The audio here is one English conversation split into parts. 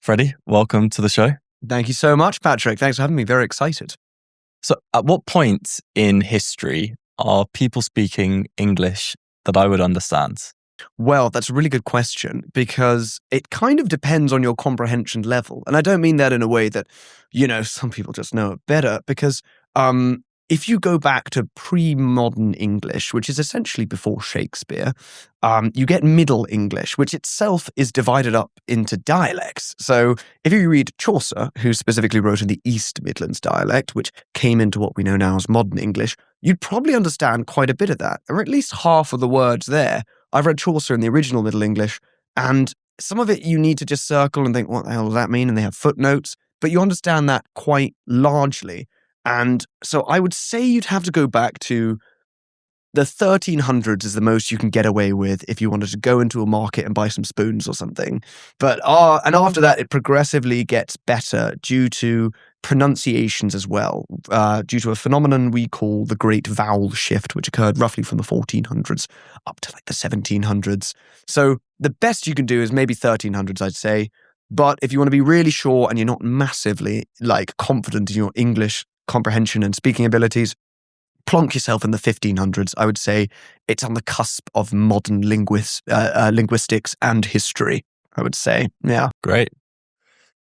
Freddie, welcome to the show. Thank you so much, Patrick. Thanks for having me. Very excited. So, at what point in history are people speaking English that I would understand? Well, that's a really good question because it kind of depends on your comprehension level. And I don't mean that in a way that, some people just know it better because if you go back to pre-modern English, which is essentially before Shakespeare, you get Middle English, which itself is divided up into dialects. So if you read Chaucer, who specifically wrote in the East Midlands dialect, which came into what we know now as modern English, you'd probably understand quite a bit of that, or at least half of the words there. I've read Chaucer in the original Middle English, and some of it you need to just circle and think, what the hell does that mean? And they have footnotes, but you understand that quite largely. And so I would say you'd have to go back to the 1300s is the most you can get away with if you wanted to go into a market and buy some spoons or something. But and after that, it progressively gets better due to pronunciations as well, due to a phenomenon we call the Great Vowel Shift, which occurred roughly from the 1400s up to like the 1700s. So the best you can do is maybe 1300s, I'd say. But if you want to be really sure and you're not massively confident in your English comprehension and speaking abilities, plonk yourself in the 1500s. I would say it's on the cusp of modern linguistics and history, I would say. Yeah. Great.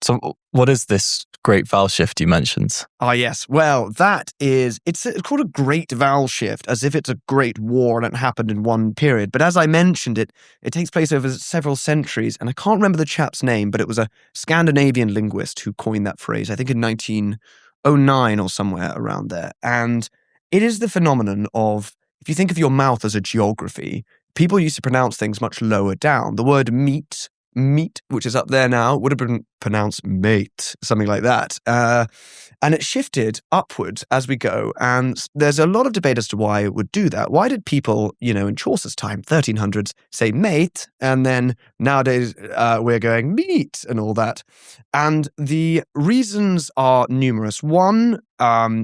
So what is this great vowel shift you mentioned? Yes. Well, it's called a great vowel shift, as if it's a great war and it happened in one period. But as I mentioned, it takes place over several centuries. And I can't remember the chap's name, but it was a Scandinavian linguist who coined that phrase, I think in 1909 or somewhere around there. And it is the phenomenon of, if you think of your mouth as a geography, people used to pronounce things much lower down. The word meat, which is up there now, would have been pronounced mate, something like that. And it shifted upwards as we go. And there's a lot of debate as to why it would do that. Why did people, in Chaucer's time, 1300s, say mate, and then nowadays we're going meat and all that? And the reasons are numerous. One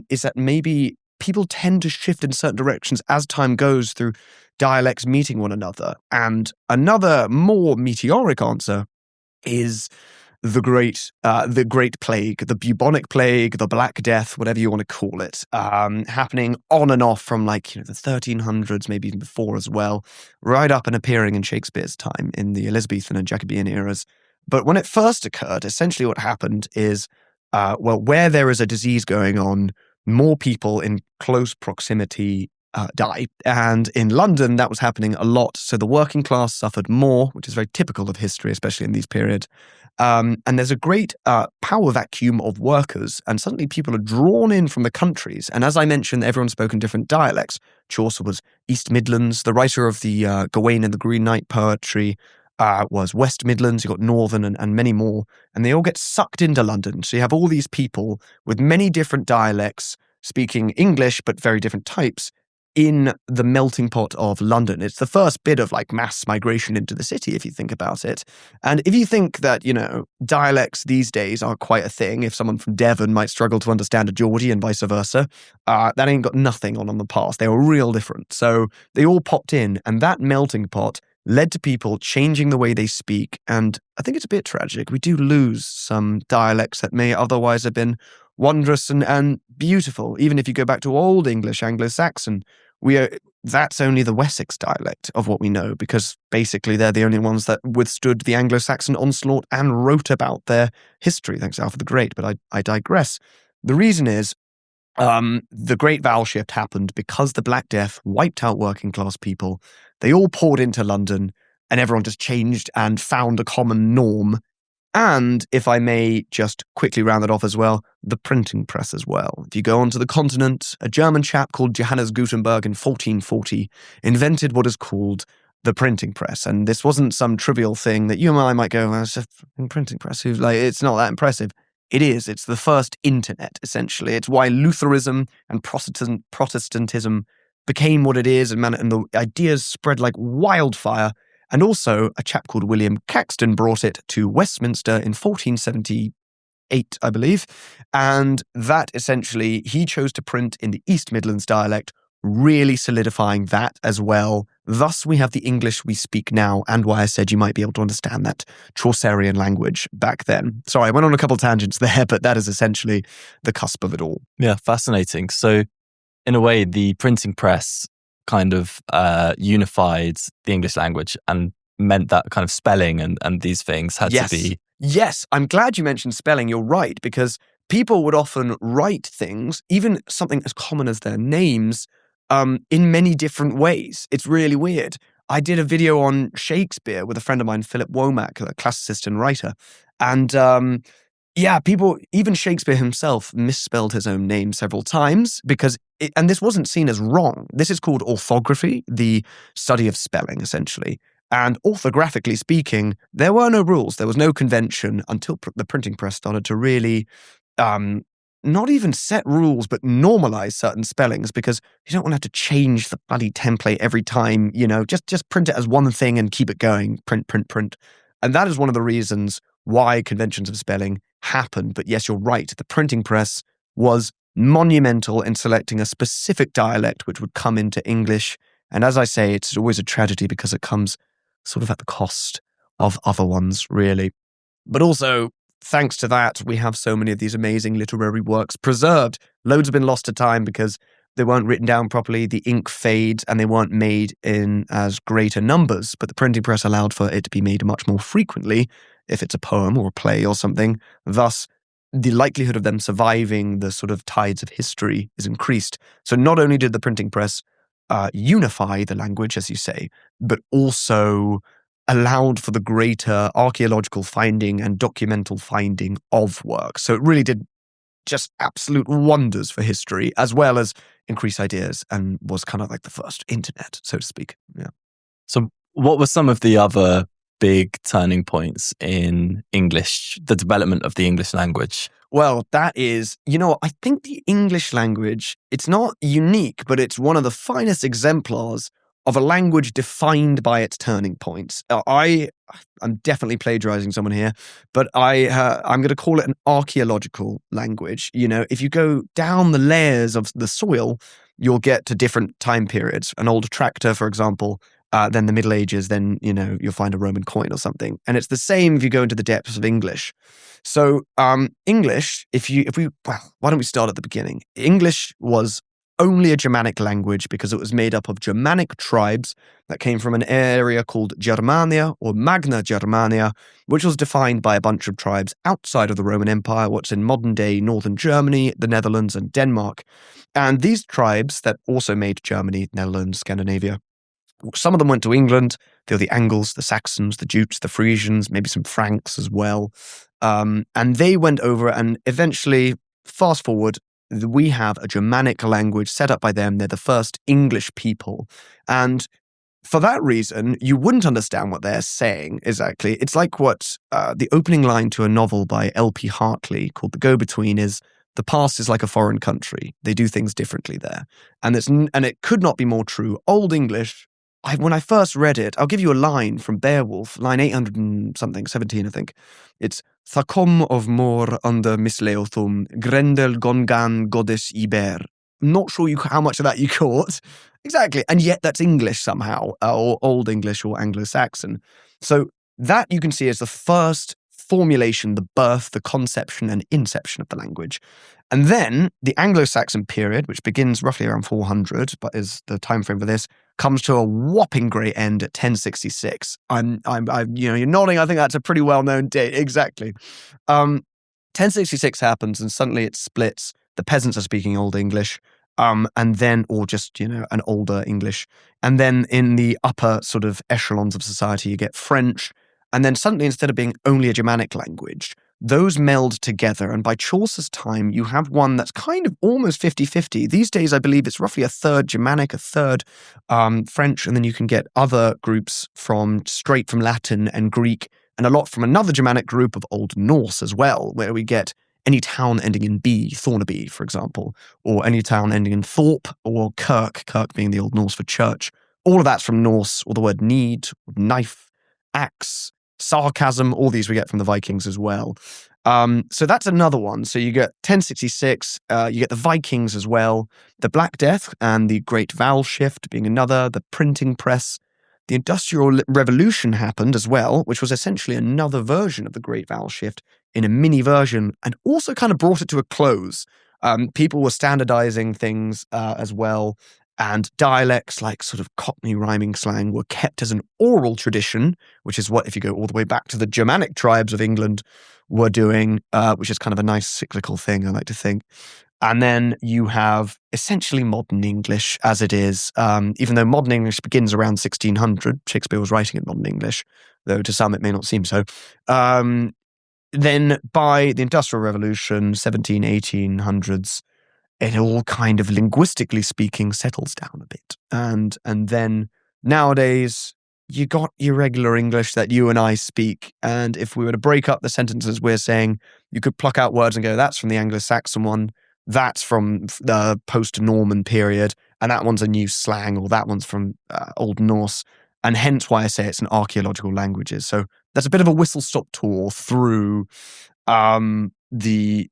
is that maybe people tend to shift in certain directions as time goes through dialects meeting one another. And another more meteoric answer is the Great Plague, the bubonic plague, the Black Death, whatever you want to call it, happening on and off from the 1300s, maybe even before as well, right up and appearing in Shakespeare's time in the Elizabethan and Jacobean eras. But when it first occurred, essentially what happened is, where there is a disease going on, more people in close proximity die. And in London, that was happening a lot. So the working class suffered more, which is very typical of history, especially in these periods. And there's a great power vacuum of workers, and suddenly people are drawn in from the countries. And as I mentioned, everyone spoke in different dialects. Chaucer was East Midlands. The writer of the Gawain and the Green Knight poetry was West Midlands. You got Northern and many more, and they all get sucked into London. So you have all these people with many different dialects speaking English, but very different types in the melting pot of London. It's the first bit of mass migration into the city, if you think about it. And if you think that, dialects these days are quite a thing, if someone from Devon might struggle to understand a Geordie and vice versa, that ain't got nothing on the past. They were real different. So they all popped in, and that melting pot led to people changing the way they speak. And I think it's a bit tragic. We do lose some dialects that may otherwise have been wondrous and beautiful. Even if you go back to Old English, Anglo-Saxon, that's only the Wessex dialect of what we know, because basically they're the only ones that withstood the Anglo-Saxon onslaught and wrote about their history, thanks to Alfred the Great. But I digress. The reason is the Great Vowel Shift happened because the Black Death wiped out working class people. They all poured into London, and everyone just changed and found a common norm. And if I may just quickly round that off as well, the printing press as well. If you go onto the continent, a German chap called Johannes Gutenberg in 1440 invented what is called the printing press. And this wasn't some trivial thing that you and I might go, well, it's a printing press. It's not that impressive. It is. It's the first internet, essentially. It's why Lutheranism and Protestantism became what it is, and the ideas spread like wildfire. And also, a chap called William Caxton brought it to Westminster in 1478, I believe. And that essentially, he chose to print in the East Midlands dialect, really solidifying that as well, Thus, we have the English we speak now, and why I said you might be able to understand that Chaucerian language back then. Sorry, I went on a couple tangents there, but that is essentially the cusp of it all. Yeah, fascinating. So, in a way, the printing press kind of unified the English language and meant that kind of spelling and these things had to be. Yes, I'm glad you mentioned spelling. You're right, because people would often write things, even something as common as their names, in many different ways. It's really weird. I did a video on Shakespeare with a friend of mine, Philip Womack, a classicist and writer. And people, even Shakespeare himself misspelled his own name several times because, and this wasn't seen as wrong. This is called orthography, the study of spelling, essentially. And orthographically speaking, there were no rules. There was no convention until the printing press started to really not even set rules, but normalize certain spellings, because you don't want to have to change the bloody template every time, just print it as one thing and keep it going, print. And that is one of the reasons why conventions of spelling happened. But yes, you're right. The printing press was monumental in selecting a specific dialect which would come into English. And as I say, it's always a tragedy because it comes sort of at the cost of other ones, really. But also, thanks to that, we have so many of these amazing literary works preserved. Loads have been lost to time because they weren't written down properly, the ink fades, and they weren't made in as greater numbers. But the printing press allowed for it to be made much more frequently if it's a poem or a play or something. Thus, the likelihood of them surviving the sort of tides of history is increased. So not only did the printing press unify the language, as you say, but also allowed for the greater archaeological finding and documental finding of work. So it really did just absolute wonders for history, as well as increase ideas, and was kind of like the first internet, so to speak. Yeah. So what were some of the other big turning points in English, the development of the English language? Well, that is, I think the English language, it's not unique, but it's one of the finest exemplars of a language defined by its turning points. I'm definitely plagiarizing someone here, but I'm going to call it an archaeological language. If you go down the layers of the soil, you'll get to different time periods. An old tractor, for example, then the Middle Ages, then, you'll find a Roman coin or something. And it's the same if you go into the depths of English. So English, why don't we start at the beginning? English was only a Germanic language because it was made up of Germanic tribes that came from an area called Germania or Magna Germania, which was defined by a bunch of tribes outside of the Roman Empire, what's in modern-day northern Germany, the Netherlands, and Denmark. And these tribes that also made Germany, Netherlands, Scandinavia, some of them went to England. There were the Angles, the Saxons, the Jutes, the Frisians, maybe some Franks as well. And they went over, and eventually, fast forward, we have a Germanic language set up by them. They're the first English people. And for that reason, you wouldn't understand what they're saying exactly. It's like what the opening line to a novel by L.P. Hartley called The Go-Between is, the past is like a foreign country. They do things differently there. And it could not be more true. Old English, when I first read it, I'll give you a line from Beowulf, line 800 and something, 17, I think. It's Thacom of Mor under Misleothum, Grendel Gongan Goddess Iber. I'm not sure how much of that you caught. Exactly. And yet that's English somehow, or Old English or Anglo-Saxon. So that you can see as the first formulation, the birth, the conception and inception of the language. And then the Anglo-Saxon period, which begins roughly around 400, but is the time frame for this, comes to a whopping great end at 1066. You're nodding. I think that's a pretty well-known date. Exactly. 1066 happens, and suddenly it splits. The peasants are speaking Old English, and then, or just, an older English. And then in the upper sort of echelons of society, you get French. And then suddenly, instead of being only a Germanic language, those meld together. And by Chaucer's time, you have one that's kind of almost 50-50. These days, I believe it's roughly a third Germanic, a third French, and then you can get other groups straight from Latin and Greek, and a lot from another Germanic group of Old Norse as well, where we get any town ending in B, Thornaby, for example, or any town ending in Thorpe or Kirk being the Old Norse for church. All of that's from Norse, or the word need, knife, axe, sarcasm, all these we get from the Vikings as well. So that's another one. So you get 1066, you get the Vikings as well, the Black Death and the Great Vowel Shift being another, the printing press. The Industrial Revolution happened as well, which was essentially another version of the Great Vowel Shift in a mini version, and also kind of brought it to a close. People were standardizing things as well, and dialects like sort of Cockney rhyming slang were kept as an oral tradition, which is what, if you go all the way back to the Germanic tribes of England, were doing, which is kind of a nice cyclical thing, I like to think. And then you have essentially modern English as it is, even though modern English begins around 1600. Shakespeare was writing in modern English, though to some it may not seem so. Then by the Industrial Revolution, 1800s, it all kind of linguistically speaking settles down a bit. And then nowadays, you got your regular English that you and I speak. And if we were to break up the sentences we're saying, you could pluck out words and go, that's from the Anglo-Saxon one, that's from the post-Norman period, and that one's a new slang, or that one's from Old Norse. And hence why I say it's an archaeological languages. So that's a bit of a whistle-stop tour through the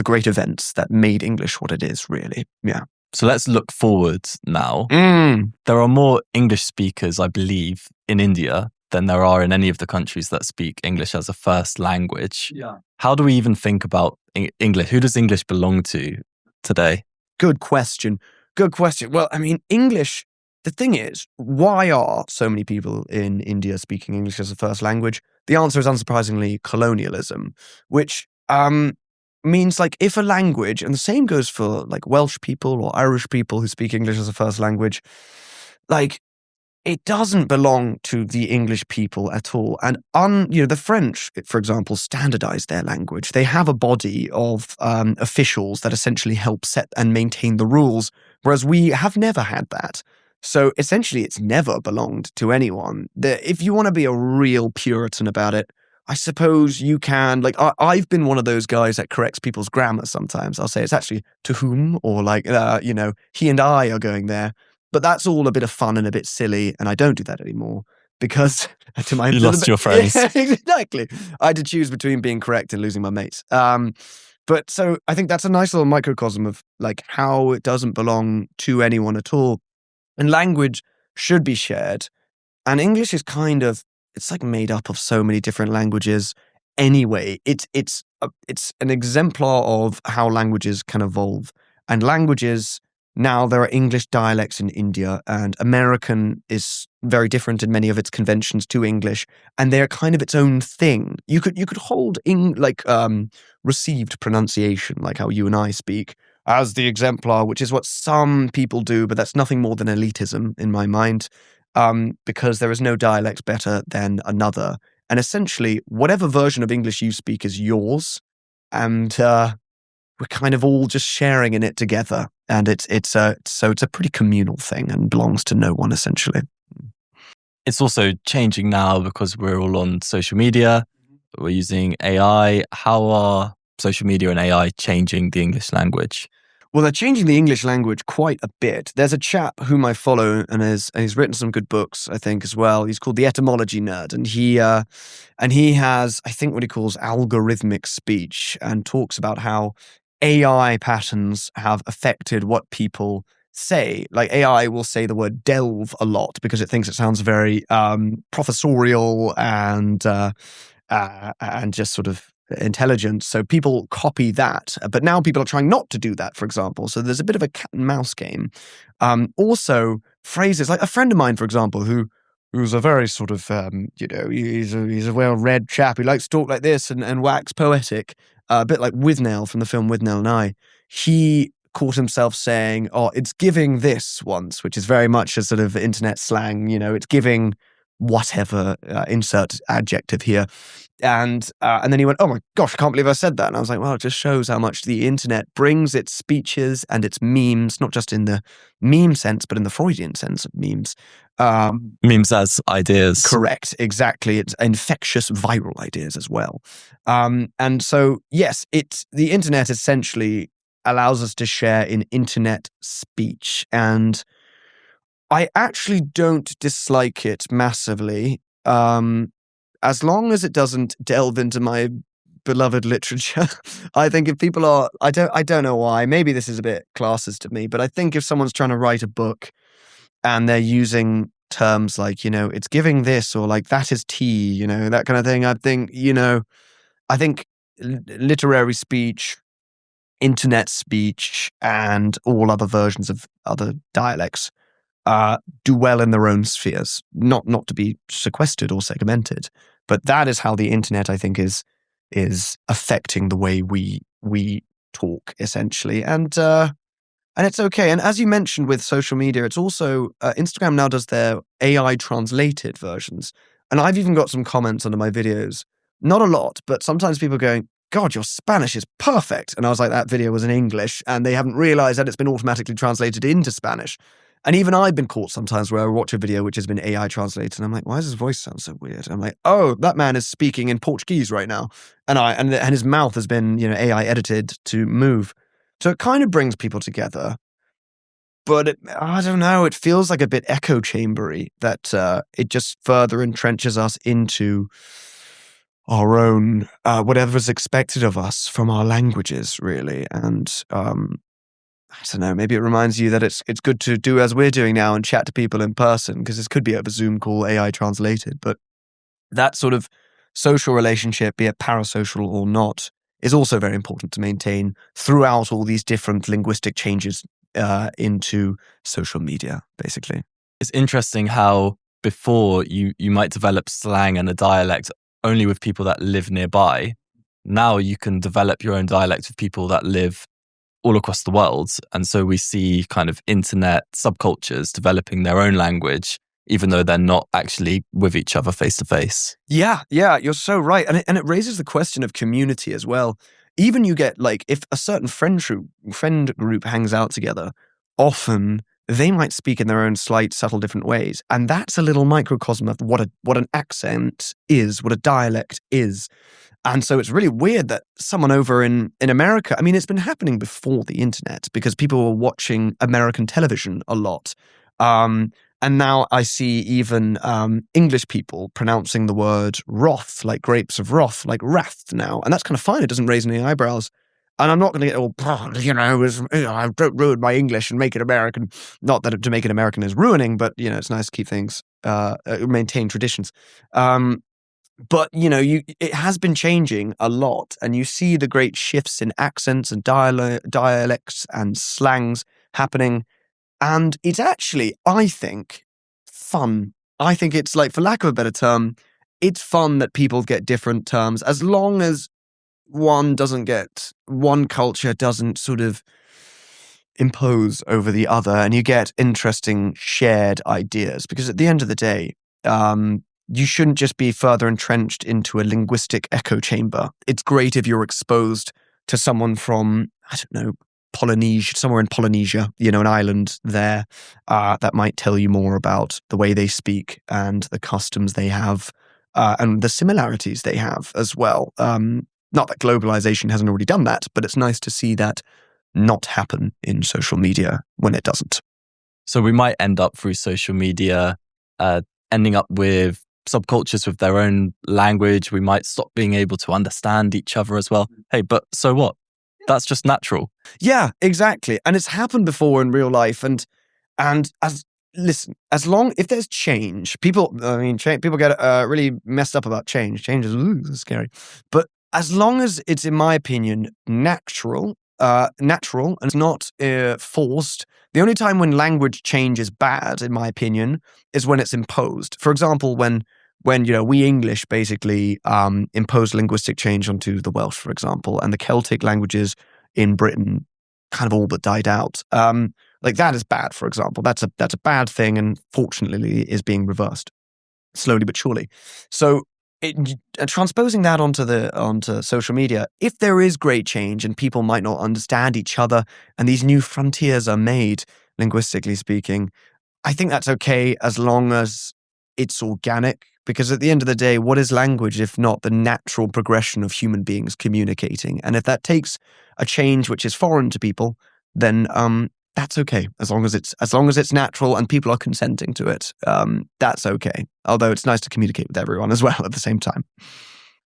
great events that made English what it is, really. Yeah. So let's look forward now. There are more English speakers, I believe, in India than there are in any of the countries that speak English as a first language. Yeah. How do we even think about English? Who does English belong to today? Good question. Well, I mean, English, the thing is, why are so many people in India speaking English as a first language? The answer is unsurprisingly colonialism, which means like if a language, and the same goes for like Welsh people or Irish people who speak English as a first language, like it doesn't belong to the English people at all. And the French, for example, standardize their language. They have a body of officials that essentially help set and maintain the rules, whereas we have never had that. So essentially, it's never belonged to anyone. If you want to be a real Puritan about it, I suppose you can, like, I've been one of those guys that corrects people's grammar sometimes. I'll say it's actually to whom, or like, he and I are going there. But that's all a bit of fun and a bit silly, and I don't do that anymore because to my you lost your friends. Yeah, exactly. I had to choose between being correct and losing my mates. But so I think that's a nice little microcosm of like how it doesn't belong to anyone at all, and language should be shared. And English is kind of, it's like made up of so many different languages. Anyway, it's an exemplar of how languages can evolve, and languages. Now, there are English dialects in India, and American is very different in many of its conventions to English, and they're kind of its own thing. You could hold received pronunciation, like how you and I speak, as the exemplar, which is what some people do, but that's nothing more than elitism in my mind, because there is no dialect better than another. And essentially, whatever version of English you speak is yours, and we're kind of all just sharing in it together, and it's a pretty communal thing and belongs to no one essentially. It's also changing now because we're all on social media. We're using AI. How are social media and AI changing the English language? Well, they're changing the English language quite a bit. There's a chap whom I follow, and he's written some good books, I think, as well. He's called the Etymology Nerd, and he has, I think, what he calls algorithmic speech, and talks about how AI patterns have affected what people say. Like AI will say the word delve a lot because it thinks it sounds very professorial and just sort of intelligent. So people copy that. But now people are trying not to do that, for example. So there's a bit of a cat and mouse game. Also, phrases like a friend of mine, for example, who's a very sort of, he's a well-read chap. He likes to talk like this and wax poetic. A bit like Withnail from the film Withnail and I. He caught himself saying, "Oh, it's giving this" once, which is very much a sort of internet slang. It's giving whatever, insert adjective here. And then he went, "Oh my gosh, I can't believe I said that." And I was like, well, it just shows how much the internet brings its speeches and its memes, not just in the meme sense, but in the Freudian sense of memes. Memes as ideas. Correct, exactly. It's infectious viral ideas as well. And so, yes, the internet essentially allows us to share in internet speech. And I actually don't dislike it massively, as long as it doesn't delve into my beloved literature. I think if people are, I don't know why, maybe this is a bit classist of me, but I think if someone's trying to write a book and they're using terms like, it's giving this, or like that is tea, that kind of thing, I think literary speech, internet speech, and all other versions of other dialects do well in their own spheres, not to be sequestered or segmented. But that is how the internet, I think, is affecting the way we talk, essentially, and it's okay. And as you mentioned with social media, it's also Instagram now does their AI translated versions, and I've even got some comments under my videos. Not a lot, but sometimes people going, "God, your Spanish is perfect," and I was like, "That video was in English," and they haven't realized that it's been automatically translated into Spanish. And even I've been caught sometimes where I watch a video which has been AI translated, and I'm like, "Why does his voice sound so weird?" And I'm like, "Oh, that man is speaking in Portuguese right now," and his mouth has been AI edited to move. So it kind of brings people together, but I don't know. It feels like a bit echo chambery that it just further entrenches us into our own whatever's expected of us from our languages, really. And I don't know, maybe it reminds you that it's good to do as we're doing now and chat to people in person, because this could be over Zoom call, AI translated. But that sort of social relationship, be it parasocial or not, is also very important to maintain throughout all these different linguistic changes into social media, basically. It's interesting how before you might develop slang and a dialect only with people that live nearby. Now you can develop your own dialect with people that live all across the world. And so we see kind of internet subcultures developing their own language, even though they're not actually with each other face to face. Yeah, you're so right. And it raises the question of community as well. Even you get, like, if a certain friend group hangs out together, often they might speak in their own slight, subtle, different ways. And that's a little microcosm of what an accent is, what a dialect is. And so it's really weird that someone over in America, I mean, it's been happening before the internet because people were watching American television a lot. And now I see even English people pronouncing the word wrath, like grapes of wrath, like wrath now. And that's kind of fine. It doesn't raise any eyebrows. And I'm not going to get all, I don't ruin my English and make it American. Not that to make it American is ruining, but, it's nice to keep things, maintain traditions. But, it has been changing a lot, and you see the great shifts in accents and dialects and slangs happening. And it's actually, I think, fun. I think it's like, for lack of a better term, it's fun that people get different terms as long as one culture doesn't sort of impose over the other, and you get interesting shared ideas. Because at the end of the day, you shouldn't just be further entrenched into a linguistic echo chamber. It's great if you're exposed to someone from, I don't know, Polynesia, somewhere in Polynesia, an island there, that might tell you more about the way they speak and the customs they have, and the similarities they have as well. Not that globalization hasn't already done that, but it's nice to see that not happen in social media when it doesn't. So we might end up through social media, ending up with subcultures with their own language. We might stop being able to understand each other as well. Hey, but so what? That's just natural. Yeah, exactly. And it's happened before in real life. And if there's change, people get really messed up about change. Change is scary. But as long as it's, in my opinion, natural and it's not forced. The only time when language change is bad, in my opinion, is when it's imposed. For example, when we English basically imposed linguistic change onto the Welsh, for example, and the Celtic languages in Britain kind of all but died out. Like, that is bad, for example. That's a bad thing, and fortunately is being reversed slowly but surely. So transposing that onto social media, if there is great change and people might not understand each other and these new frontiers are made, linguistically speaking, I think that's okay as long as it's organic. Because at the end of the day, what is language if not the natural progression of human beings communicating? And if that takes a change which is foreign to people, then that's okay, as long as it's natural and people are consenting to it. That's okay. Although it's nice to communicate with everyone as well at the same time.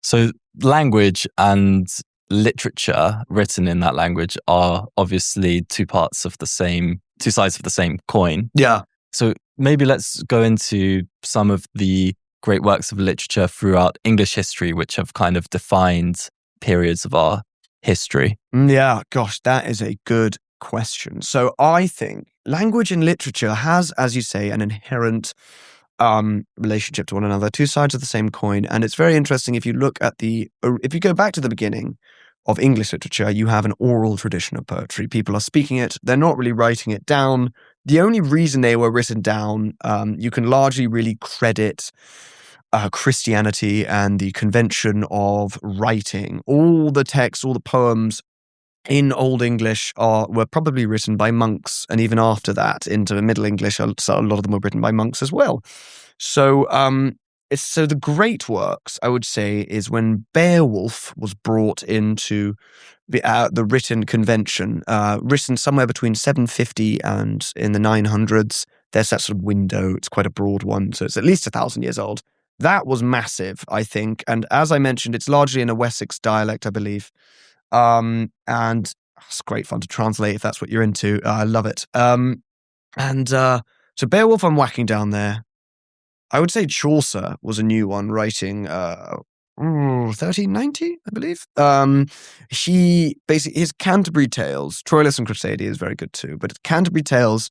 So language and literature written in that language are obviously two sides of the same coin. Yeah. So maybe let's go into some of the great works of literature throughout English history, which have kind of defined periods of our history. Yeah, gosh, that is a good question. So I think language and literature has, as you say, an inherent relationship to one another, two sides of the same coin. And it's very interesting if you look at if you go back to the beginning of English literature, you have an oral tradition of poetry. People are speaking it, they're not really writing it down. The only reason they were written down, you can largely really credit Christianity and the convention of writing. All the texts, all the poems in Old English were probably written by monks, and even after that, into Middle English, a lot of them were written by monks as well. So, so the great works, I would say, is when Beowulf was brought into the written convention, written somewhere between 750 and in the 900s. There's that sort of window. It's quite a broad one, so it's at least 1,000 years old. That was massive, I think. And as I mentioned, it's largely in a Wessex dialect, I believe. And it's great fun to translate if that's what you're into. I love it. So Beowulf, I'm whacking down there. I would say Chaucer was a new one, writing 1390, I believe. He basically, his Canterbury Tales, Troilus and Cressida is very good too, but Canterbury Tales,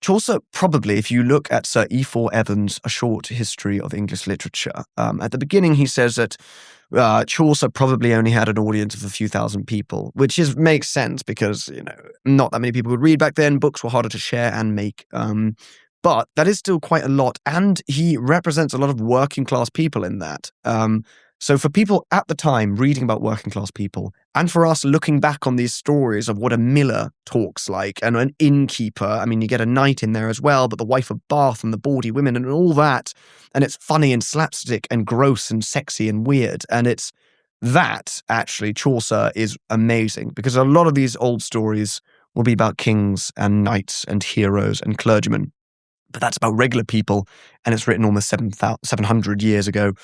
Chaucer probably, if you look at Sir E4 Evans' A Short History of English Literature, at the beginning he says that Chaucer probably only had an audience of a few thousand people, which makes sense because, not that many people would read back then. Books were harder to share and make. But that is still quite a lot. And he represents a lot of working class people in that. So for people at the time reading about working class people, and for us looking back on these stories of what a miller talks like and an innkeeper, I mean, you get a knight in there as well, but the wife of Bath and the bawdy women and all that. And it's funny and slapstick and gross and sexy and weird. And it's that, actually, Chaucer is amazing because a lot of these old stories will be about kings and knights and heroes and clergymen. But that's about regular people, and it's written almost 700 years ago.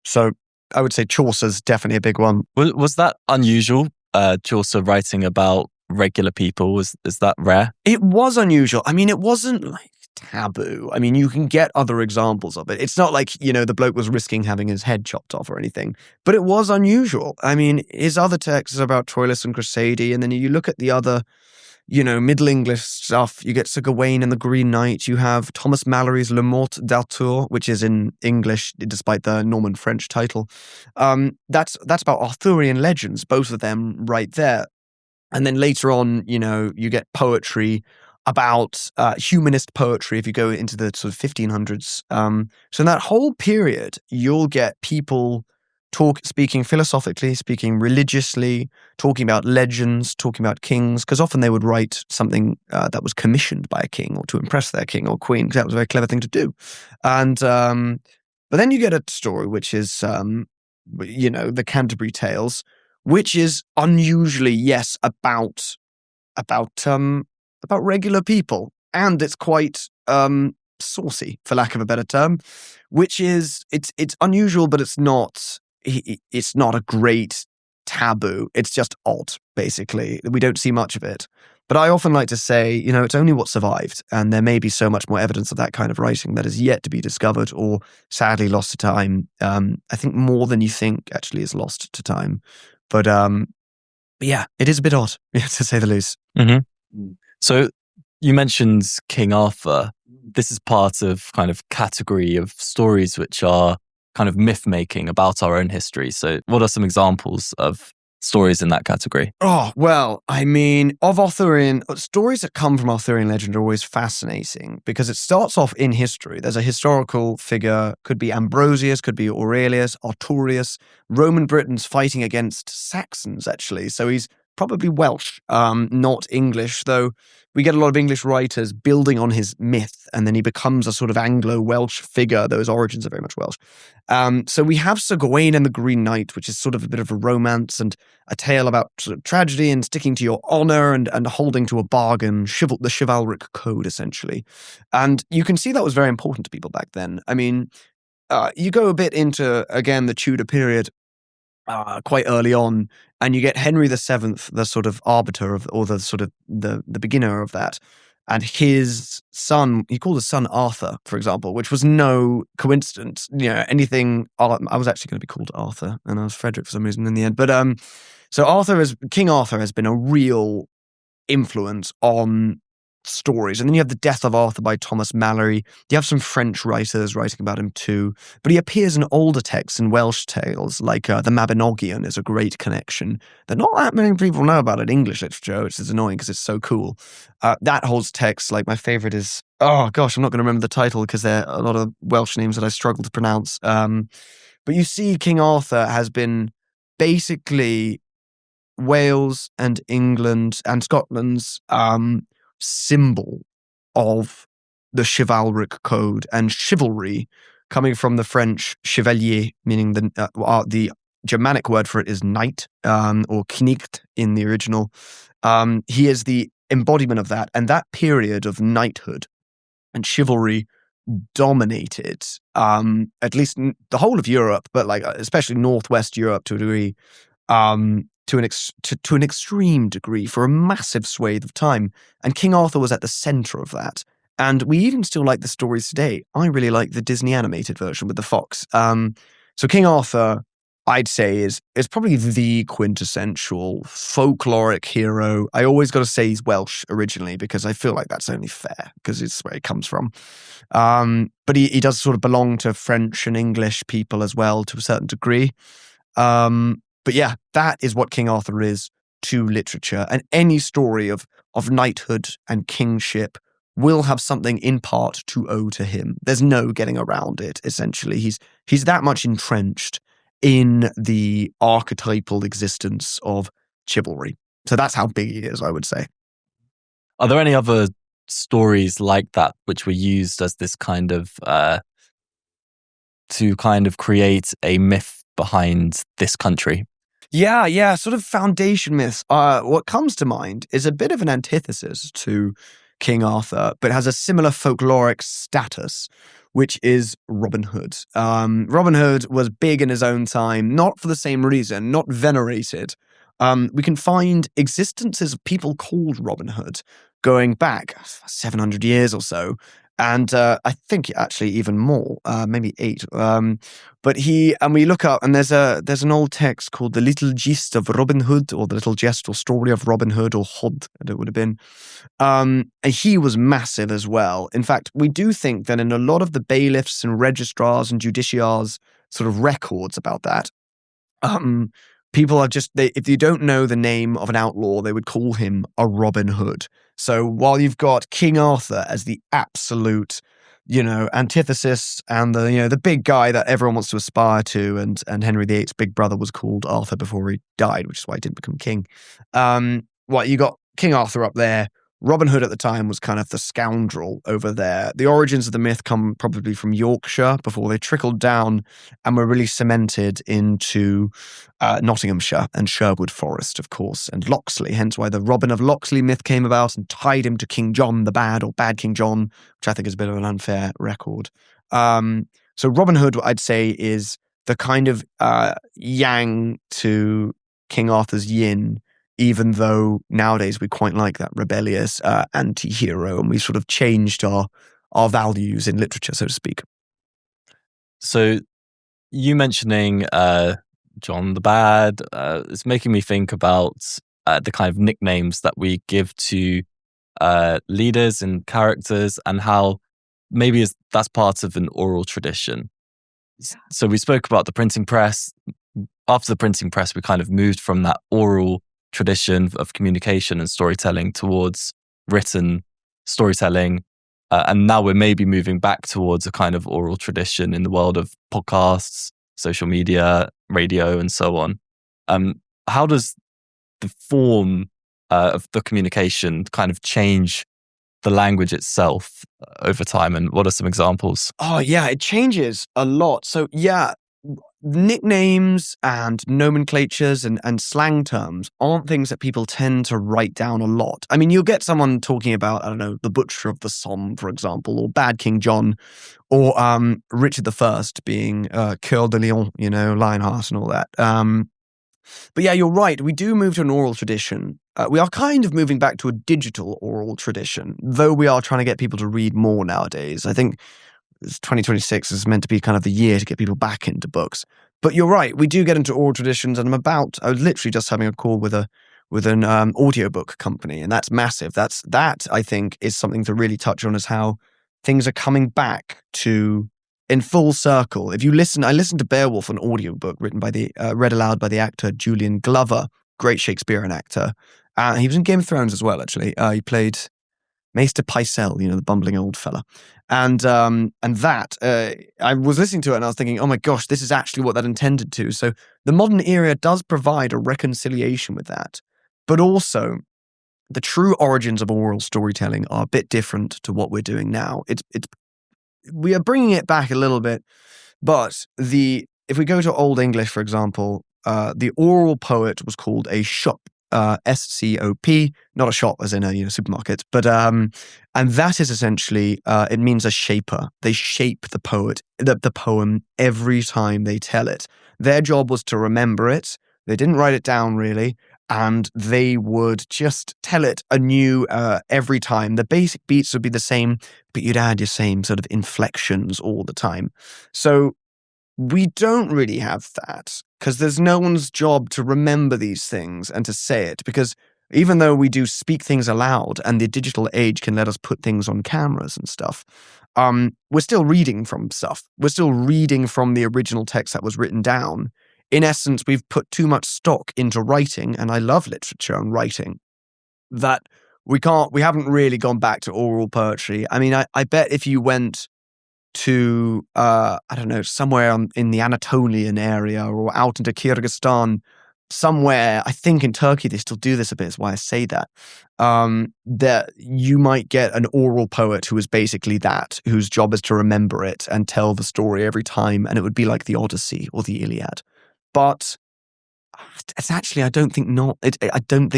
So I would say Chaucer's definitely a big one. Was that unusual, Chaucer writing about regular people? Is that rare? It was unusual. I mean, it wasn't like taboo. I mean, you can get other examples of it. It's not like, the bloke was risking having his head chopped off or anything, but it was unusual. I mean, his other texts are about Troilus and Cressida, and then you look at the other Middle English stuff, you get Sir Gawain and the Green Knight, you have Thomas Mallory's Le Morte d'Arthur, which is in English, despite the Norman French title. That's about Arthurian legends, both of them right there. And then later on, you get poetry about humanist poetry if you go into the sort of 1500s. So in that whole period, you'll get people speaking philosophically, speaking religiously, talking about legends, talking about kings, because often they would write something that was commissioned by a king or to impress their king or queen, because that was a very clever thing to do. And but then you get a story which is, the Canterbury Tales, which is unusually, yes, about regular people, and it's quite saucy, for lack of a better term, which is it's unusual, but it's not a great taboo. It's just odd, basically. We don't see much of it. But I often like to say, it's only what survived, and there may be so much more evidence of that kind of writing that is yet to be discovered or sadly lost to time. I think more than you think actually is lost to time. But yeah, it is a bit odd, to say the least. Mm-hmm. So you mentioned King Arthur. This is part of kind of category of stories which are kind of myth making about our own history. So what are some examples of stories in that category? Oh, well, I mean, of Arthurian stories that come from Arthurian legend are always fascinating because it starts off in history. There's a historical figure, could be Ambrosius, could be Aurelius, Artorius, Roman Britons fighting against Saxons, actually. So he's probably Welsh, not English, though we get a lot of English writers building on his myth, and then he becomes a sort of Anglo-Welsh figure. Those origins are very much Welsh. So we have Sir Gawain and the Green Knight, which is sort of a bit of a romance and a tale about sort of tragedy and sticking to your honor and holding to a bargain, the chivalric code, essentially. And you can see that was very important to people back then. I mean, you go a bit into, again, the Tudor period, quite early on, and you get Henry VII, the sort of arbiter of, or the sort of the beginner of that, and his son. He called his son Arthur, for example, which was no coincidence. Anything. I was actually going to be called Arthur, and I was Frederick for some reason in the end. But so King Arthur has been a real influence on stories. And then you have The Death of Arthur by Thomas Malory. You have some French writers writing about him too. But he appears in older texts and Welsh tales, like the Mabinogion is a great connection that not that many people know about in English literature, which is annoying because it's so cool. That holds texts, like my favorite is, oh gosh, I'm not going to remember the title because there are a lot of Welsh names that I struggle to pronounce. But you see King Arthur has been basically Wales and England and Scotland's symbol of the chivalric code and chivalry, coming from the French chevalier, meaning the Germanic word for it is knight, or knecht in the original. He is the embodiment of that, and that period of knighthood and chivalry dominated at least the whole of Europe, but like especially Northwest Europe to a degree. To an extreme degree for a massive swathe of time. And King Arthur was at the center of that. And we even still like the stories today. I really like the Disney animated version with the fox. So King Arthur, I'd say, is probably the quintessential folkloric hero. I always got to say he's Welsh originally because I feel like that's only fair because it's where he comes from. But he does sort of belong to French and English people as well to a certain degree. But yeah, that is what King Arthur is to literature. And any story of knighthood and kingship will have something in part to owe to him. There's no getting around it, essentially. He's that much entrenched in the archetypal existence of chivalry. So that's how big he is, I would say. Are there any other stories like that which were used as this kind of to kind of create a myth behind this country? Yeah, sort of foundation myths. What comes to mind is a bit of an antithesis to King Arthur, but has a similar folkloric status, which is Robin Hood. Robin Hood was big in his own time, not for the same reason, not venerated. We can find existences of people called Robin Hood going back 700 years or so. And I think actually even more, maybe 8. But we look up, and there's an old text called The Little Gist of Robin Hood, or The Little Jest or Story of Robin Hood, or Hod, it would have been. And he was massive as well. In fact, we do think that in a lot of the bailiffs and registrars and justiciars sort of records about that, people are if you don't know the name of an outlaw, they would call him a Robin Hood. So while you've got King Arthur as the absolute, antithesis and the big guy that everyone wants to aspire to, and Henry VIII's big brother was called Arthur before he died, which is why he didn't become king. You got King Arthur up there. Robin Hood at the time was kind of the scoundrel over there. The origins of the myth come probably from Yorkshire before they trickled down and were really cemented into Nottinghamshire and Sherwood Forest, of course, and Locksley, hence why the Robin of Locksley myth came about and tied him to King John the Bad, or Bad King John, which I think is a bit of an unfair record. So Robin Hood, I'd say, is the kind of yang to King Arthur's yin, even though nowadays we quite like that rebellious anti-hero, and we sort of changed our values in literature, so to speak. So you mentioning John the Bad is making me think about the kind of nicknames that we give to leaders and characters, and how maybe that's part of an oral tradition. So we spoke about the printing press. After the printing press, we kind of moved from that oral tradition of communication and storytelling towards written storytelling. And now we're maybe moving back towards a kind of oral tradition in the world of podcasts, social media, radio, and so on. How does the form of the communication kind of change the language itself over time? And what are some examples? Oh, yeah, it changes a lot. So, yeah, nicknames and nomenclatures and slang terms aren't things that people tend to write down a lot. I mean, you'll get someone talking about, I don't know, the Butcher of the Somme, for example, or Bad King John, or Richard I being Coeur de Lion, Lionheart and all that. But yeah, you're right. We do move to an oral tradition. We are kind of moving back to a digital oral tradition, though we are trying to get people to read more nowadays. I think 2026 is meant to be kind of the year to get people back into books. But you're right. We do get into oral traditions, and I was literally just having a call with an audiobook company, and that's massive. That I think is something to really touch on, is how things are coming back to in full circle. If you listen, I listened to Beowulf, an audiobook read aloud by the actor Julian Glover, great Shakespearean actor. He was in Game of Thrones as well, actually. He played Maester Pycelle, the bumbling old fella. And I was listening to it and I was thinking, oh my gosh, this is actually what that intended to. So the modern era does provide a reconciliation with that. But also, the true origins of oral storytelling are a bit different to what we're doing now. We are bringing it back a little bit, but if we go to Old English, for example, the oral poet was called a shop, SCOP, not a shop as in a supermarket, but and that is essentially it means a shaper. They shape the poem every time they tell it. Their job was to remember it. They didn't write it down really, and they would just tell it anew every time. The basic beats would be the same, but you'd add your same sort of inflections all the time. So we don't really have that because there's no one's job to remember these things and to say it, because even though we do speak things aloud and the digital age can let us put things on cameras and stuff, we're still reading from stuff. We're still reading from the original text that was written down. In essence, we've put too much stock into writing, and I love literature and writing, that we haven't really gone back to oral poetry. I mean, I bet if you went to, I don't know, somewhere in the Anatolian area or out into Kyrgyzstan, somewhere, I think in Turkey they still do this a bit, is why I say that, that you might get an oral poet who is basically that, whose job is to remember it and tell the story every time, and it would be like the Odyssey or the Iliad. But it's actually, I don't think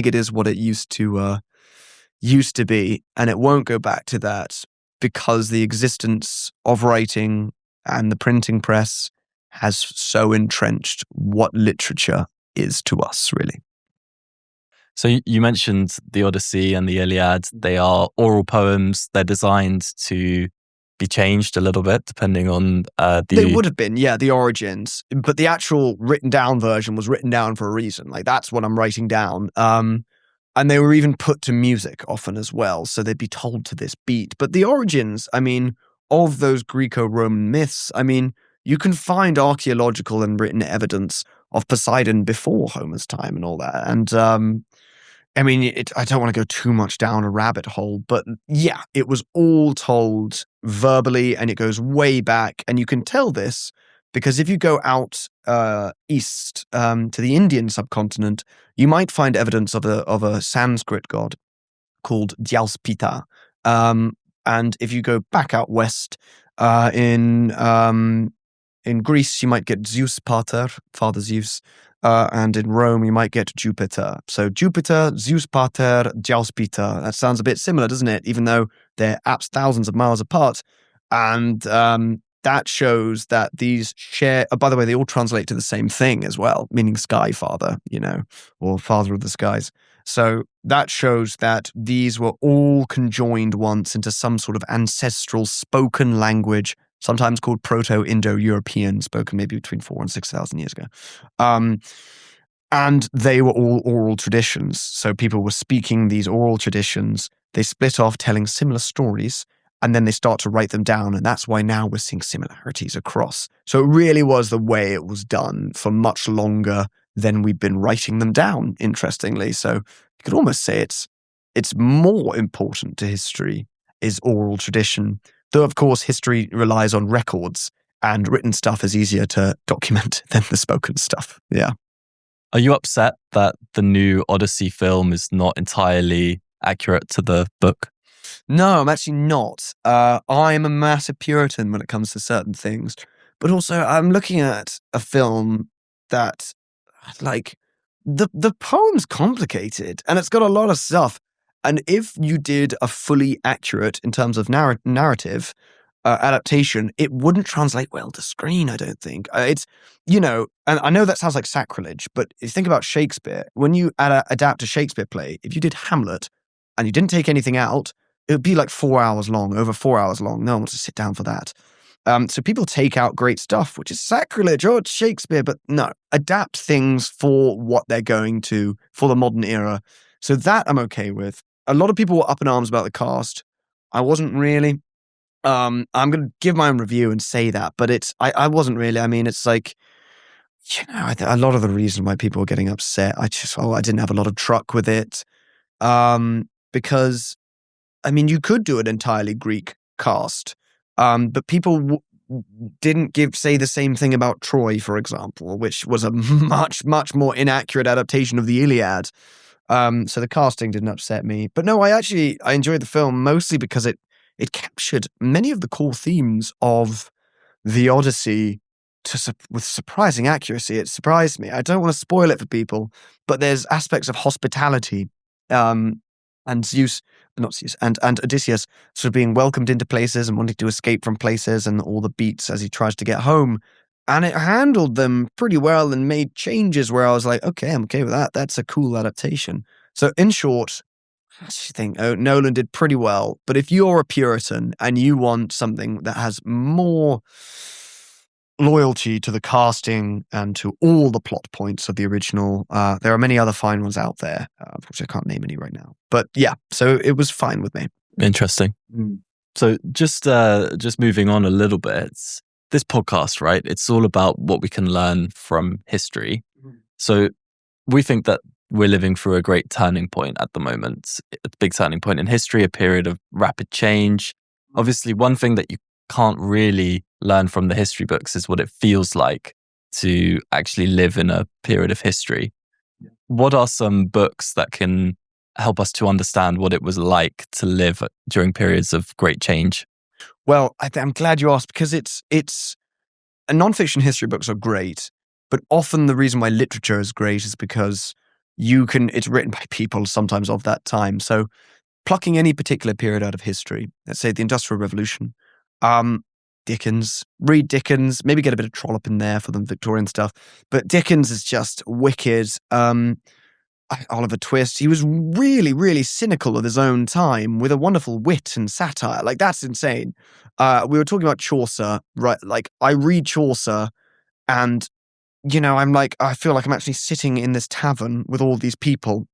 it is what it used to be, and it won't go back to that, because the existence of writing and the printing press has so entrenched what literature is to us, really. So you mentioned the Odyssey and the Iliad. They are oral poems. They're designed to be changed a little bit depending on They would have been, yeah, the origins. But the actual written down version was written down for a reason. Like, that's what I'm writing down. And they were even put to music often as well, so they'd be told to this beat. But the origins, I mean, of those Greco-Roman myths, I mean, you can find archaeological and written evidence of Poseidon before Homer's time and all that. And I mean, I don't want to go too much down a rabbit hole, but yeah, it was all told verbally, and it goes way back. And you can tell this because if you go out east to the Indian subcontinent, you might find evidence of a Sanskrit god called Dyaspita. And if you go back out west in Greece, you might get Zeus Pater, Father Zeus. And in Rome, you might get Jupiter. So Jupiter, Zeus Pater, Dyaspita. That sounds a bit similar, doesn't it? Even though they're apps thousands of miles apart. And that shows that these share, by the way, they all translate to the same thing as well, meaning Sky Father, or Father of the Skies. So that shows that these were all conjoined once into some sort of ancestral spoken language, sometimes called Proto-Indo-European, spoken maybe between 4,000 and 6,000 years ago. And they were all oral traditions. So people were speaking these oral traditions. They split off telling similar stories, and then they start to write them down. And that's why now we're seeing similarities across. So it really was the way it was done for much longer than we've been writing them down, interestingly. So you could almost say it's more important to history is oral tradition. Though, of course, history relies on records, and written stuff is easier to document than the spoken stuff. Yeah. Are you upset that the new Odyssey film is not entirely accurate to the book? No, I'm actually not. I'm a massive Puritan when it comes to certain things. But also, I'm looking at a film that, like, the poem's complicated, and it's got a lot of stuff. And if you did a fully accurate, in terms of narrative, adaptation, it wouldn't translate well to screen, I don't think. It's, and I know that sounds like sacrilege, but if you think about Shakespeare, when you adapt a Shakespeare play, if you did Hamlet and you didn't take anything out, it would be like 4 hours long, over 4 hours long. No one wants to sit down for that. So people take out great stuff, which is sacrilege. Oh, it's Shakespeare. But no, adapt things for what they're going to, for the modern era. So that I'm okay with. A lot of people were up in arms about the cast. I wasn't really. I'm going to give my own review and say that, but I wasn't really. I mean, it's like, a lot of the reason why people were getting upset, I didn't have a lot of truck with it. Because, I mean, you could do an entirely Greek cast, but people didn't say the same thing about Troy, for example, which was a much, much more inaccurate adaptation of the Iliad. So the casting didn't upset me. But no, I enjoyed the film mostly because it captured many of the core themes of the Odyssey with surprising accuracy. It surprised me. I don't want to spoil it for people, but there's aspects of hospitality, and Odysseus sort of being welcomed into places and wanting to escape from places and all the beats as he tries to get home. And it handled them pretty well and made changes where I was like, okay, I'm okay with that. That's a cool adaptation. So in short, I think Nolan did pretty well. But if you're a Puritan and you want something that has more loyalty to the casting and to all the plot points of the original, there are many other fine ones out there. Which I can't name any right now. But yeah, so it was fine with me. Interesting. So just moving on a little bit, this podcast, right? It's all about what we can learn from history. So we think that we're living through a great turning point at the moment, a big turning point in history, a period of rapid change. Obviously, one thing that you can't really learn from the history books is what it feels like to actually live in a period of history. What are some books that can help us to understand what it was like to live during periods of great change? Well, I'm glad you asked, because it's nonfiction history books are great, but often the reason why literature is great is because it's written by people sometimes of that time. So plucking any particular period out of history, let's say the Industrial Revolution, read Dickens, maybe get a bit of Trollope in there for the Victorian stuff, but Dickens is just wicked. Oliver Twist, he was really, really cynical of his own time with a wonderful wit and satire. Like, that's insane. We were talking about Chaucer, right? Like, I read Chaucer and, I'm like, I feel like I'm actually sitting in this tavern with all these people,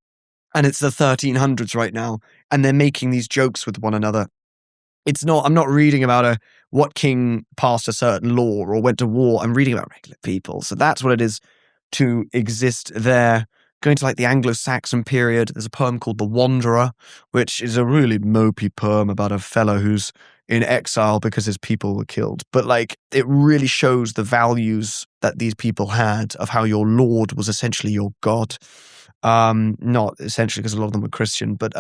and it's the 1300s right now, and they're making these jokes with one another. I'm not reading about what king passed a certain law or went to war. I'm reading about regular people. So that's what it is to exist there. Going to like the Anglo-Saxon period, there's a poem called The Wanderer, which is a really mopey poem about a fellow who's in exile because his people were killed. But like, it really shows the values that these people had of how your lord was essentially your god. Not essentially, because a lot of them were Christian, but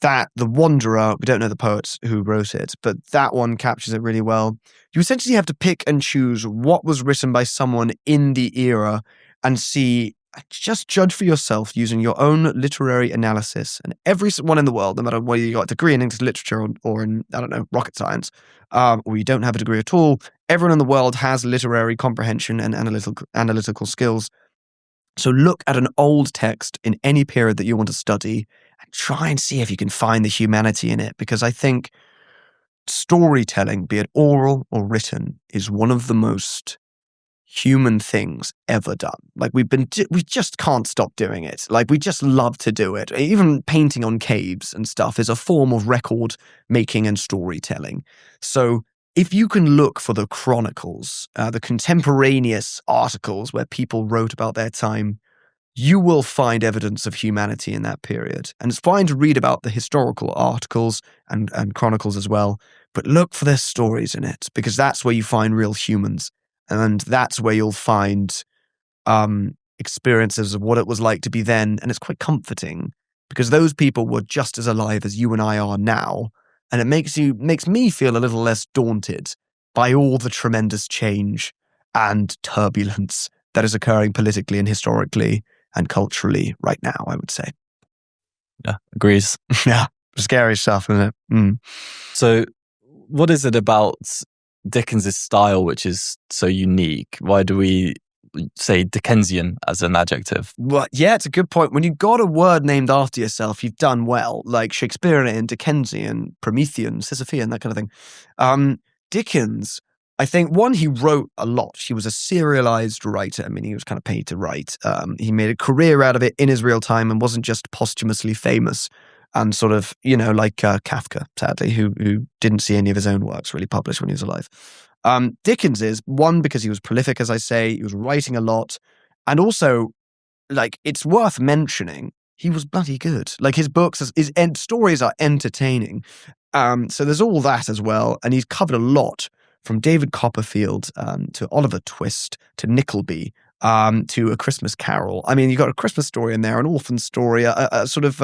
that The Wanderer, we don't know the poets who wrote it, but that one captures it really well. You essentially have to pick and choose what was written by someone in the era and just judge for yourself using your own literary analysis. And everyone in the world, no matter whether you got a degree in English literature or in, I don't know, rocket science, or you don't have a degree at all, everyone in the world has literary comprehension and analytical skills. So look at an old text in any period that you want to study and try and see if you can find the humanity in it. Because I think storytelling, be it oral or written, is one of the most human things ever done. Like, we just can't stop doing it. Like, we just love to do it. Even painting on caves and stuff is a form of record making and storytelling. So if you can look for the chronicles, the contemporaneous articles where people wrote about their time, you will find evidence of humanity in that period. And it's fine to read about the historical articles and chronicles as well, but look for their stories in it, because that's where you find real humans. And that's where you'll find experiences of what it was like to be then. And it's quite comforting, because those people were just as alive as you and I are now. And it makes me feel a little less daunted by all the tremendous change and turbulence that is occurring politically and historically and culturally right now, I would say. Yeah, agrees. Yeah, scary stuff, isn't it? So what is it about Dickens's style which is so unique? Why do we say Dickensian as an adjective? Well, yeah, it's a good point. When you've got a word named after yourself, you've done well, like Shakespearean, Dickensian, Promethean, Sisyphean, that kind of thing. Dickens, I think, one, he wrote a lot. He was a serialized writer. I mean, he was kind of paid to write. He made a career out of it in his real time and wasn't just posthumously famous and sort of, like Kafka, sadly, who didn't see any of his own works really published when he was alive. Dickens is, one, because he was prolific, as I say, he was writing a lot. And also, like, it's worth mentioning, he was bloody good. Like, his books, his stories are entertaining. So there's all that as well. And he's covered a lot, from David Copperfield to Oliver Twist to Nickleby to A Christmas Carol. I mean, you've got a Christmas story in there, an orphan story, a sort of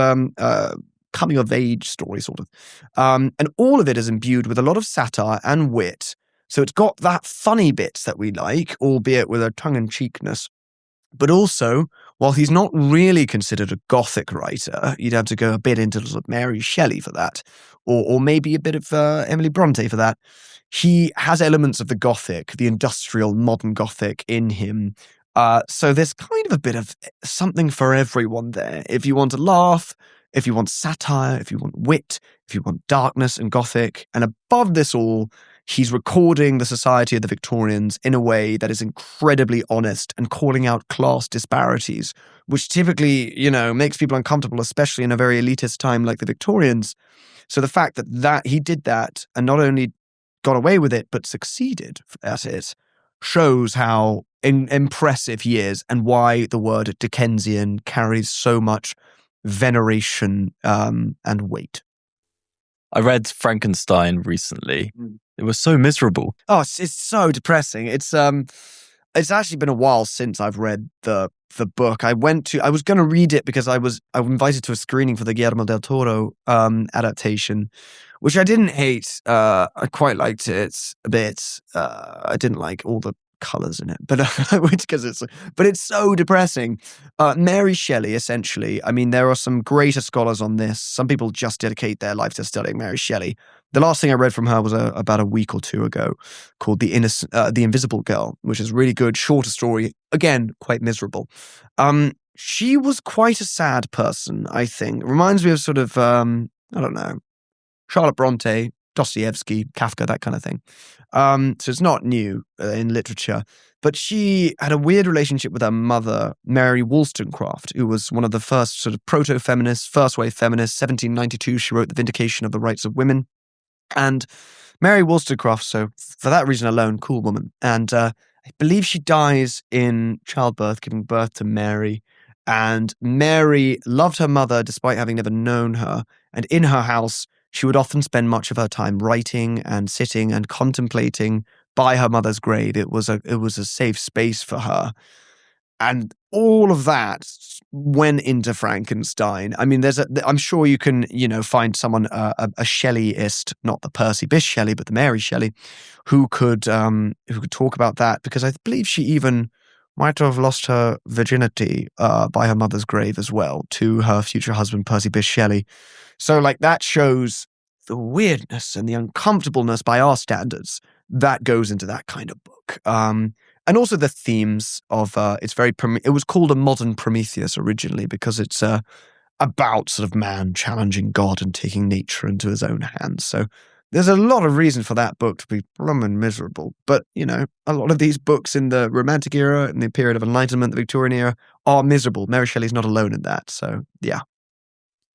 coming of age story, sort of. And all of it is imbued with a lot of satire and wit. So it's got that funny bits that we like, albeit with a tongue-in-cheekness. But also, while he's not really considered a Gothic writer, you'd have to go a bit into sort of Mary Shelley for that, or maybe a bit of Emily Bronte for that. He has elements of the Gothic, the industrial modern Gothic in him. So there's kind of a bit of something for everyone there. If you want to laugh, if you want satire, if you want wit, if you want darkness and Gothic, and above this all, he's recording the society of the Victorians in a way that is incredibly honest and calling out class disparities, which typically, makes people uncomfortable, especially in a very elitist time like the Victorians. So the fact that he did that and not only got away with it, but succeeded at it, shows how impressive he is and why the word Dickensian carries so much veneration and weight. I read Frankenstein recently. It was so miserable. Oh, it's so depressing. It's actually been a while since I've read the book. I was going to read it because I was invited to a screening for the Guillermo del Toro adaptation, which I didn't hate. I quite liked it a bit. I didn't like all the colors in it, but it's so depressing. Mary Shelley, essentially. I mean, there are some greater scholars on this. Some people just dedicate their life to studying Mary Shelley. The last thing I read from her was about a week or two ago, called The Invisible Girl, which is really good, shorter story. Again, quite miserable. She was quite a sad person, I think. Reminds me of sort of, I don't know, Charlotte Bronte, Dostoevsky, Kafka, that kind of thing. So it's not new in literature. But she had a weird relationship with her mother, Mary Wollstonecraft, who was one of the first sort of proto-feminists, first-wave feminists. 1792, she wrote The Vindication of the Rights of Women. And Mary Wollstonecraft, so for that reason alone, cool woman. And I believe she dies in childbirth, giving birth to Mary. And Mary loved her mother despite having never known her. And in her house, she would often spend much of her time writing and sitting and contemplating by her mother's grave. It was a safe space for her. And all of that went into Frankenstein. I mean, I'm sure you can, find someone, a Shelleyist, not the Percy Bysshe Shelley, but the Mary Shelley, who could talk about that, because I believe she even might have lost her virginity by her mother's grave as well to her future husband, Percy Bysshe Shelley. So, like, that shows the weirdness and the uncomfortableness by our standards that goes into that kind of book. And also the themes of it was called A Modern Prometheus originally because it's about sort of man challenging God and taking nature into his own hands. So there's a lot of reason for that book to be plumb and miserable. But, a lot of these books in the Romantic era, in the period of Enlightenment, the Victorian era, are miserable. Mary Shelley's not alone in that. So, yeah.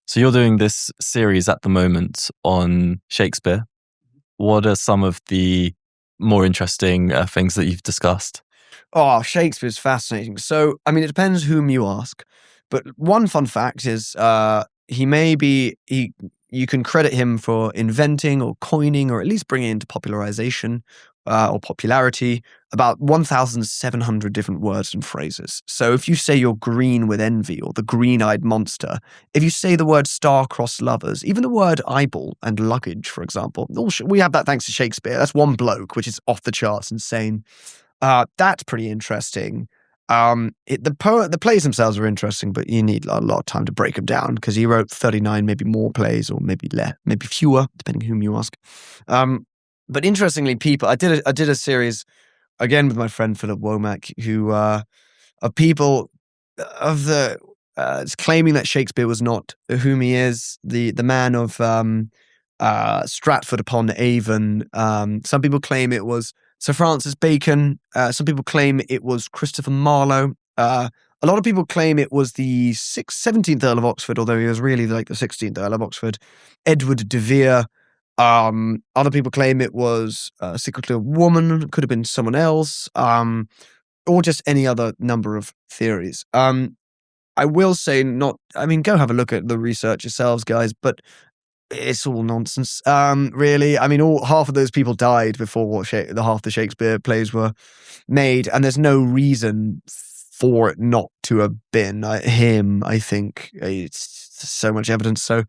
So you're doing this series at the moment on Shakespeare. What are some of the more interesting things that you've discussed? Oh, Shakespeare's fascinating. So, I mean, it depends whom you ask. But one fun fact is you can credit him for inventing or coining or at least bringing into popularization or popularity about 1,700 different words and phrases. So if you say you're green with envy or the green-eyed monster, if you say the word star-crossed lovers, even the word eyeball and luggage, for example, we have that thanks to Shakespeare. That's one bloke, which is off the charts insane. That's pretty interesting. The plays themselves are interesting, but you need a lot of time to break them down because he wrote 39, maybe more plays or maybe fewer, depending whom you ask. But interestingly, I did a series again with my friend Philip Womack, who are people of the claiming that Shakespeare was not whom he is, the man of Stratford upon Avon. Some people claim it was Sir Francis Bacon. Some people claim it was Christopher Marlowe. A lot of people claim it was the 17th Earl of Oxford, although he was really like the 16th Earl of Oxford, Edward de Vere. Other people claim it was secretly a woman, could have been someone else, or just any other number of theories. I will say go have a look at the research yourselves, guys, but it's all nonsense. Really. I mean, half of those people died before half the Shakespeare plays were made, and there's no reason for it not to have been him. I think it's so much evidence. So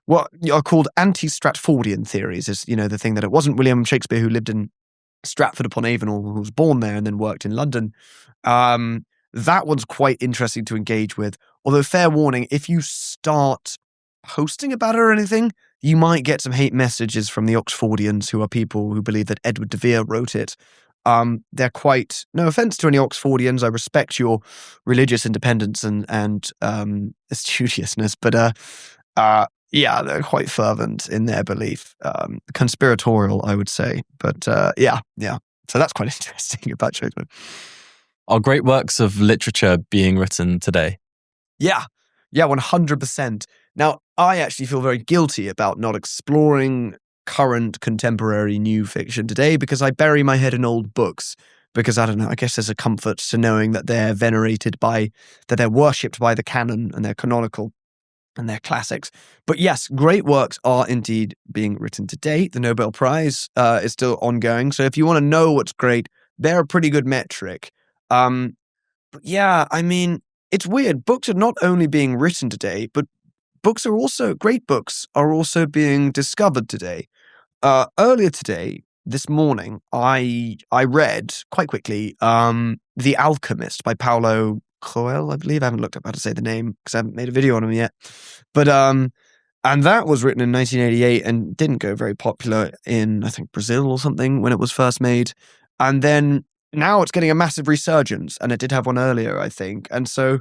what are called anti-Stratfordian theories is, the thing that it wasn't William Shakespeare who lived in Stratford upon Avon or who was born there and then worked in London. That one's quite interesting to engage with. Although, fair warning, if you start posting about it or anything, you might get some hate messages from the Oxfordians, who are people who believe that Edward de Vere wrote it. They're quite, no offense to any Oxfordians, I respect your religious independence and studiousness, but yeah, they're quite fervent in their belief. Conspiratorial, I would say. But yeah. So that's quite interesting about Shakespeare. Are great works of literature being written today? Yeah, 100%. Now, I actually feel very guilty about not exploring current contemporary new fiction today because I bury my head in old books. Because I don't know, I guess there's a comfort to knowing that they're that they're worshipped by the canon and they're canonical and they're classics. But yes, great works are indeed being written today. The Nobel Prize is still ongoing. So if you want to know what's great, they're a pretty good metric. But yeah, I mean, it's weird. Books are not only being written today, but great books are also being discovered today. Earlier today, this morning, I read quite quickly The Alchemist by Paulo Coelho, I believe. I haven't looked up how to say the name because I haven't made a video on him yet. But and that was written in 1988 and didn't go very popular in, I think, Brazil or something when it was first made. And then now it's getting a massive resurgence, and it did have one earlier, I think. And so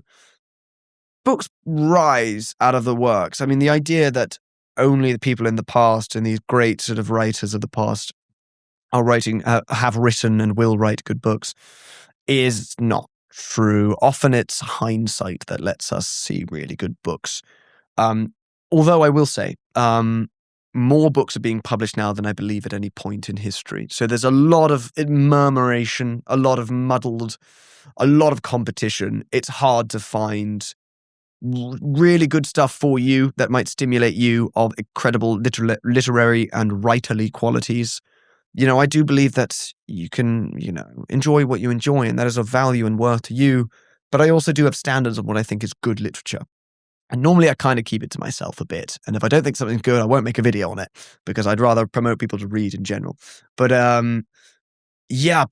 books rise out of the works. I mean, the idea that only the people in the past and these great sort of writers of the past have written and will write good books is not true. Often it's hindsight that lets us see really good books. Although I will say, more books are being published now than I believe at any point in history. So there's a lot of murmuration, a lot of muddled, a lot of competition. It's hard to find really good stuff for you that might stimulate you of incredible literary and writerly qualities. I do believe that you can, enjoy what you enjoy, and that is of value and worth to you. But I also do have standards of what I think is good literature. And normally I kind of keep it to myself a bit. And if I don't think something's good, I won't make a video on it because I'd rather promote people to read in general. But yeah,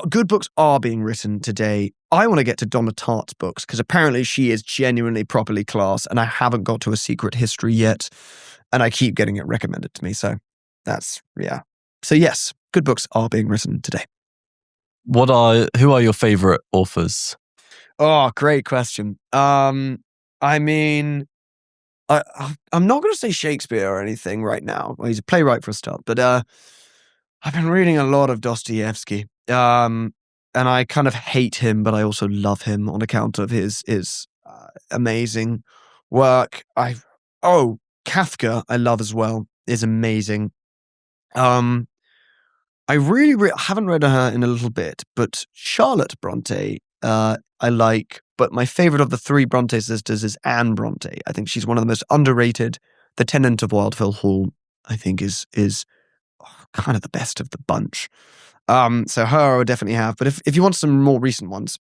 good books are being written today. I want to get to Donna Tartt's books because apparently she is genuinely properly class, and I haven't got to A Secret History yet, and I keep getting it recommended to me. So yeah. So yes, good books are being written today. Who are your favorite authors? Oh, great question. I mean, I'm not going to say Shakespeare or anything right now. Well, he's a playwright for a start, but I've been reading a lot of Dostoevsky, and I kind of hate him, but I also love him on account of his amazing work. Kafka, I love as well, is amazing. I really haven't read her in a little bit, but Charlotte Bronte, I like. But my favorite of the three Bronte sisters is Anne Bronte. I think she's one of the most underrated. The Tenant of Wildfell Hall, I think, is kind of the best of the bunch. So her I would definitely have. But if you want some more recent ones,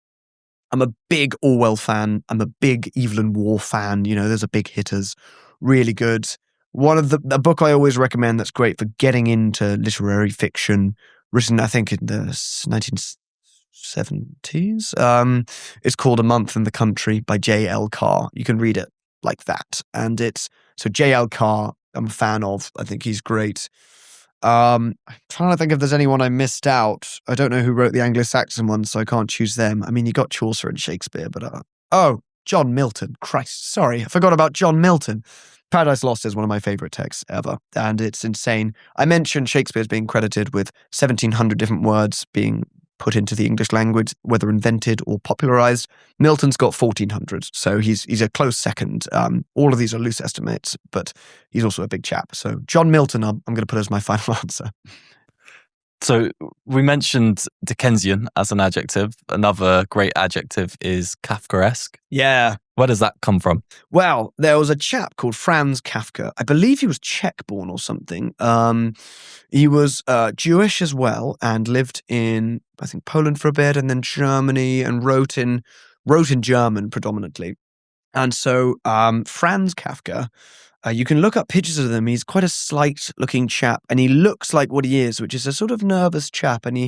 I'm a big Orwell fan. I'm a big Evelyn Waugh fan. Those are big hitters. Really good. One of the book I always recommend that's great for getting into literary fiction, written I think in the 1970s. It's called A Month in the Country by J.L. Carr. You can read it like that. And so J.L. Carr, I'm a fan of. I think he's great. I'm trying to think if there's anyone I missed out. I don't know who wrote the Anglo-Saxon ones, so I can't choose them. I mean, you got Chaucer and Shakespeare, but John Milton. Christ, sorry, I forgot about John Milton. Paradise Lost is one of my favorite texts ever, and it's insane. I mentioned Shakespeare's being credited with 1,700 different words being put into the English language, whether invented or popularized. Milton's got 1,400, so he's a close second. All of these are loose estimates, but he's also a big chap. So John Milton, I'm going to put as my final answer. So we mentioned Dickensian as an adjective. Another great adjective is Kafkaesque. Yeah. Where does that come from? Well, there was a chap called Franz Kafka. I believe he was Czech-born or something. He was Jewish as well and lived in, I think, Poland for a bit and then Germany and wrote in German predominantly. And so Franz Kafka, you can look up pictures of him. He's quite a slight-looking chap, and he looks like what he is, which is a sort of nervous chap. And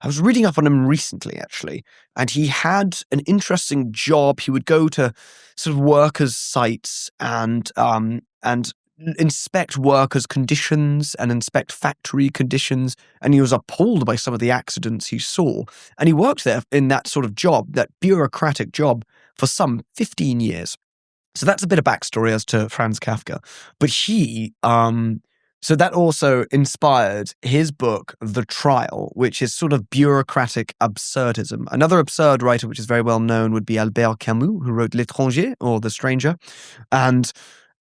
I was reading up on him recently, actually, and he had an interesting job. He would go to sort of workers' sites and inspect workers' conditions and inspect factory conditions, and he was appalled by some of the accidents he saw. And he worked there in that sort of job, that bureaucratic job, for some 15 years. So that's a bit of backstory as to Franz Kafka. But so that also inspired his book, The Trial, which is sort of bureaucratic absurdism. Another absurd writer, which is very well known, would be Albert Camus, who wrote L'Étranger, or The Stranger. But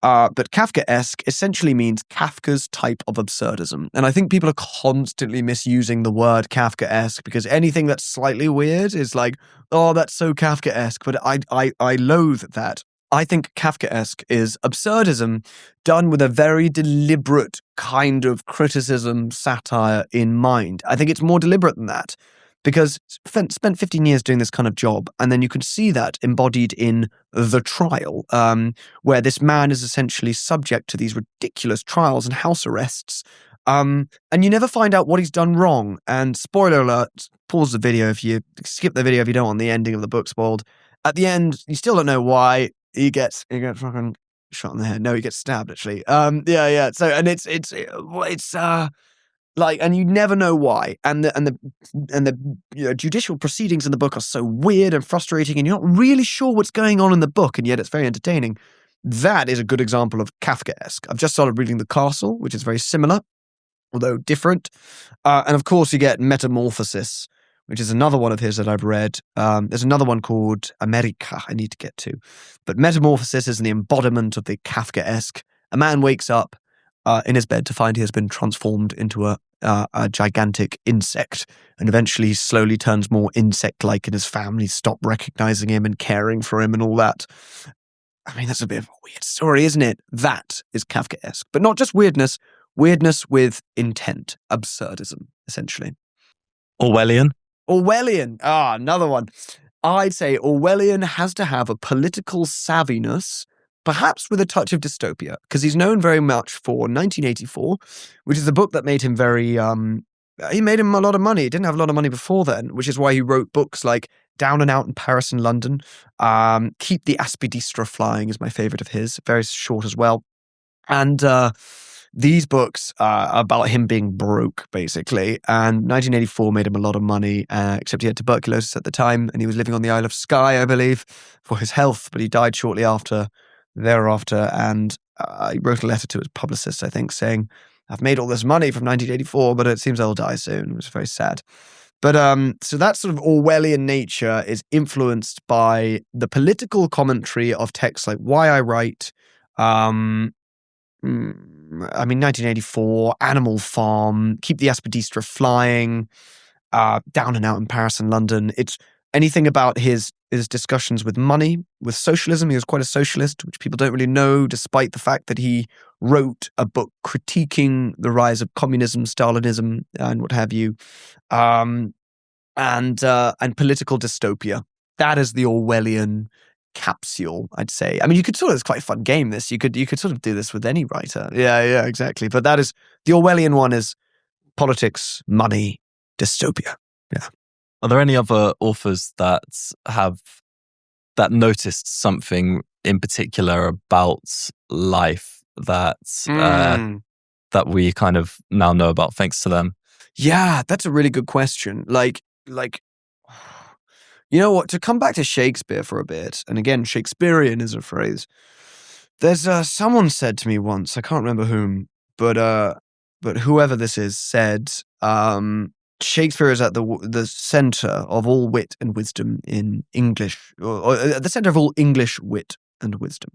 Kafkaesque essentially means Kafka's type of absurdism. And I think people are constantly misusing the word Kafkaesque because anything that's slightly weird is like, oh, that's so Kafkaesque. But I loathe that. I think Kafkaesque is absurdism done with a very deliberate kind of criticism, satire in mind. I think it's more deliberate than that because spent 15 years doing this kind of job, and then you can see that embodied in The Trial, where this man is essentially subject to these ridiculous trials and house arrests, and you never find out what he's done wrong. And spoiler alert, pause the video if you skip the video if you don't want the ending of the book spoiled. At the end, you still don't know why. He gets fucking shot in the head. No, he gets stabbed actually. Yeah. So, and it's like, and you never know why. And the judicial proceedings in the book are so weird and frustrating, and you're not really sure what's going on in the book, and yet it's very entertaining. That is a good example of Kafkaesque. I've just started reading The Castle, which is very similar, although different. And of course, you get Metamorphosis, which is another one of his that I've read. There's another one called America I need to get to. But Metamorphosis is the embodiment of the Kafkaesque. A man wakes up in his bed to find he has been transformed into a gigantic insect, and eventually he slowly turns more insect-like, and his family stop recognizing him and caring for him and all that. I mean, that's a bit of a weird story, isn't it? That is Kafkaesque. But not just weirdness with intent, absurdism, essentially. Orwellian? Another one. I'd say Orwellian has to have a political savviness, perhaps with a touch of dystopia, because he's known very much for 1984, which is a book that made him he made him a lot of money. He didn't have a lot of money before then, which is why he wrote books like Down and Out in Paris and London. Keep the Aspidistra Flying is my favorite of his, very short as well. And these books are about him being broke, basically. And 1984 made him a lot of money, except he had tuberculosis at the time, and he was living on the Isle of Skye, I believe, for his health. But he died shortly thereafter, and he wrote a letter to his publicist, I think, saying, "I've made all this money from 1984, but it seems I'll die soon." It was very sad. But so that sort of Orwellian nature is influenced by the political commentary of texts like Why I Write, 1984, Animal Farm, Keep the Aspidistra Flying, Down and Out in Paris and London. It's anything about his discussions with money, with socialism. He was quite a socialist, which people don't really know, despite the fact that he wrote a book critiquing the rise of communism, Stalinism, and what have you, and political dystopia. That is the Orwellian capsule, I'd say. I mean, it's quite a fun game, this. You could sort of do this with any writer. Yeah, exactly. But that is, the Orwellian one is politics, money, dystopia. Yeah. Are there any other authors that noticed something in particular about life that that we kind of now know about thanks to them? Yeah, that's a really good question. Like, you know what? To come back to Shakespeare for a bit, and again, Shakespearean is a phrase. There's someone said to me once, I can't remember whom, but whoever this is said, Shakespeare is at the center of all wit and wisdom in English, or at the center of all English wit and wisdom,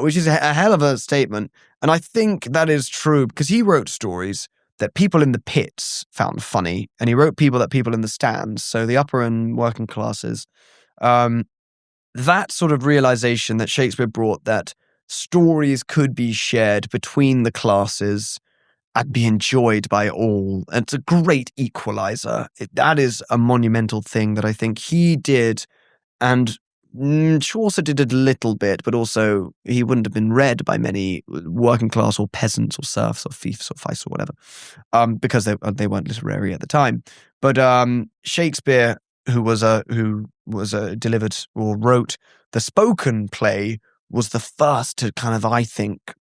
which is a hell of a statement. And I think that is true because he wrote stories that people in the pits found funny, and he wrote people in the stands, so the upper and working classes. That sort of realization that Shakespeare brought, that stories could be shared between the classes and be enjoyed by all. And it's a great equalizer. That is a monumental thing that I think he did. And Chaucer did a little bit, but also he wouldn't have been read by many working class or peasants or serfs or fiefs or fiefs or whatever, because they weren't literary at the time. But Shakespeare, who delivered or wrote the spoken play, was the first to kind of, I think,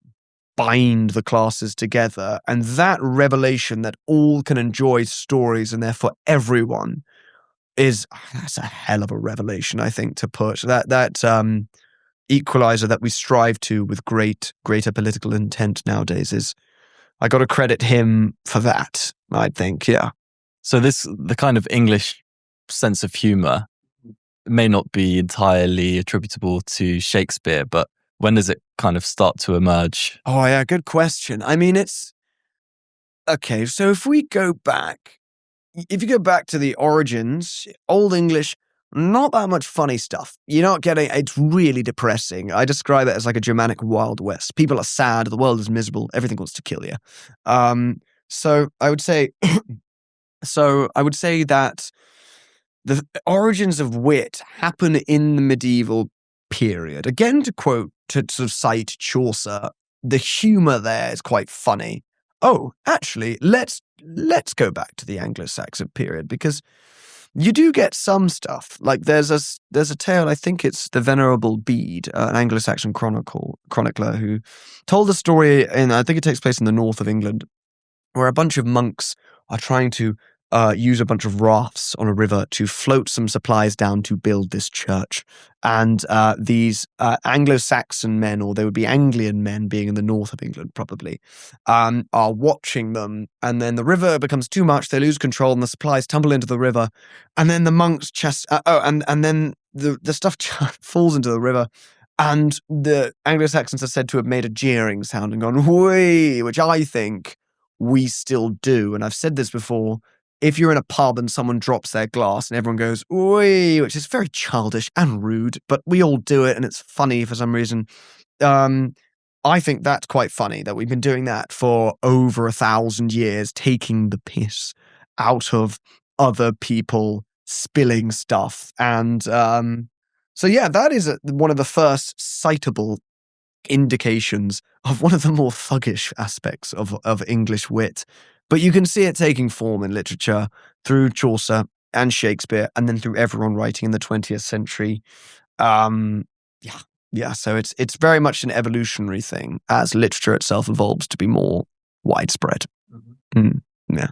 bind the classes together. And that revelation that all can enjoy stories and therefore everyone that's a hell of a revelation, I think, to put that equalizer that we strive to with greater political intent nowadays is, I got to credit him for that, I think. Yeah. So the kind of English sense of humor may not be entirely attributable to Shakespeare, but when does it kind of start to emerge? Oh yeah, good question. I mean, it's okay. So if you go back to the origins, Old English, not that much funny stuff. You're not getting, it's really depressing. I describe it as like a Germanic Wild West. People are sad, the world is miserable, everything wants to kill you. So I would say that the origins of wit happen in the medieval period. Again, to sort of cite Chaucer, the humor there is quite funny. Oh, actually, let's go back to the Anglo-Saxon period, because you do get some stuff. Like there's a tale, I think it's the Venerable Bede, an Anglo-Saxon chronicler, who told a story I think it takes place in the north of England, where a bunch of monks are trying to use a bunch of rafts on a river to float some supplies down to build this church. And these Anglo-Saxon men, or they would be Anglian men, being in the north of England probably, are watching them. And then the river becomes too much, they lose control, and the supplies tumble into the river. And then the monks and then the stuff falls into the river. And the Anglo-Saxons are said to have made a jeering sound and gone, "Whee," which I think we still do. And I've said this before. If you're in a pub and someone drops their glass and everyone goes, "Oi," which is very childish and rude, but we all do it and it's funny for some reason. I think that's quite funny that we've been doing that for over 1,000 years, taking the piss out of other people spilling stuff. And so, yeah, that is one of the first citable indications of one of the more thuggish aspects of English wit. But you can see it taking form in literature through Chaucer and Shakespeare, and then through everyone writing in the 20th century. So it's very much an evolutionary thing as literature itself evolves to be more widespread. Yeah.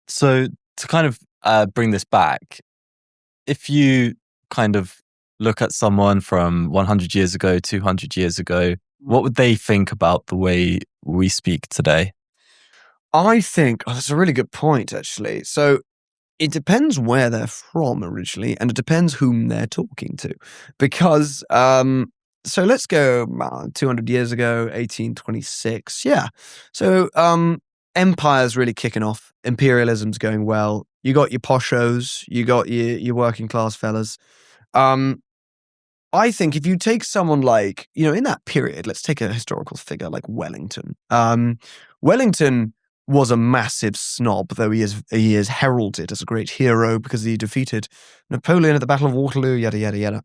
So to kind of bring this back, if you kind of look at someone from 100 years ago, 200 years ago, what would they think about the way we speak today? I think, that's a really good point, actually. So it depends where they're from originally, and it depends whom they're talking to. Because, so let's go 200 years ago, 1826. Yeah. So empire's really kicking off. Imperialism's going well. You got your poshos, you got your working class fellas. I think if you take someone like, in that period, let's take a historical figure like Wellington. Wellington was a massive snob, though he is heralded as a great hero because he defeated Napoleon at the Battle of Waterloo, yada, yada,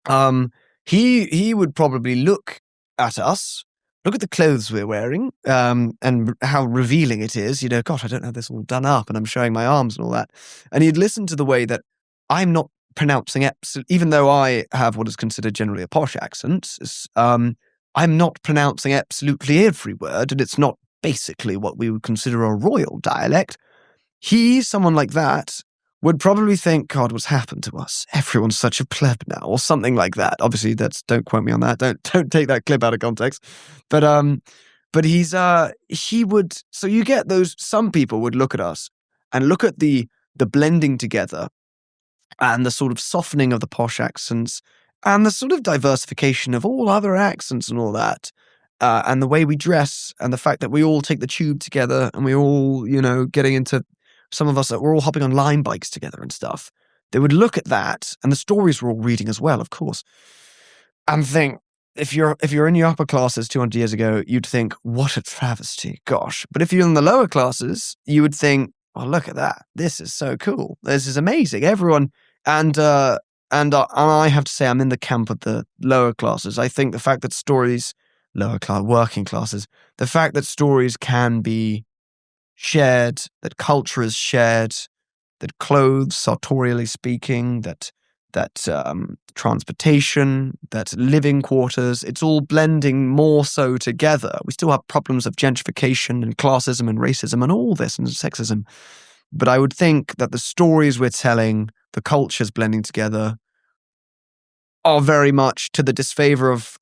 yada. He would probably look at us, look at the clothes we're wearing, and how revealing it is. God, I don't have this all done up and I'm showing my arms and all that. And he'd listen to the way that I'm not pronouncing even though I have what is considered generally a posh accent, I'm not pronouncing absolutely every word, and it's not basically what we would consider a royal dialect. Someone like that, would probably think, God, what's happened to us? Everyone's such a pleb now, or something like that. Obviously, don't quote me on that. Don't take that clip out of context. But he would. So you get those. Some people would look at us and look at the blending together and the sort of softening of the posh accents and the sort of diversification of all other accents and all that. And the way we dress and the fact that we all take the tube together and we all, getting into some of us that we're all hopping on line bikes together and stuff. They would look at that and the stories we're all reading as well, of course, and think, if you're in your upper classes 200 years ago, you'd think, what a travesty, gosh. But if you're in the lower classes, you would think, oh, look at that. This is so cool. This is amazing. Everyone, and I have to say, I'm in the camp of the lower classes. I think the fact that stories, lower class, working classes, the fact that stories can be shared, that culture is shared, that clothes, sartorially speaking, that transportation, that living quarters, it's all blending more so together. We still have problems of gentrification and classism and racism and all this and sexism. But I would think that the stories we're telling, the cultures blending together, are very much to the disfavor of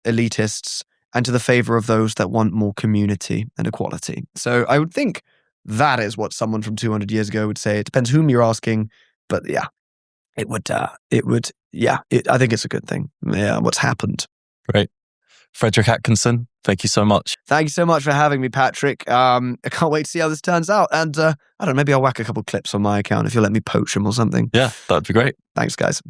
elitists and to the favor of those that want more community and equality. So I would think that is what someone from 200 years ago would say. It depends whom you're asking, but yeah, I think it's a good thing. Yeah, what's happened. Great. Frederick Atkinson, thank you so much. Thank you so much for having me, Patrick. I can't wait to see how this turns out. And I don't know, maybe I'll whack a couple clips on my account if you'll let me poach them or something. Yeah, that'd be great. Thanks, guys.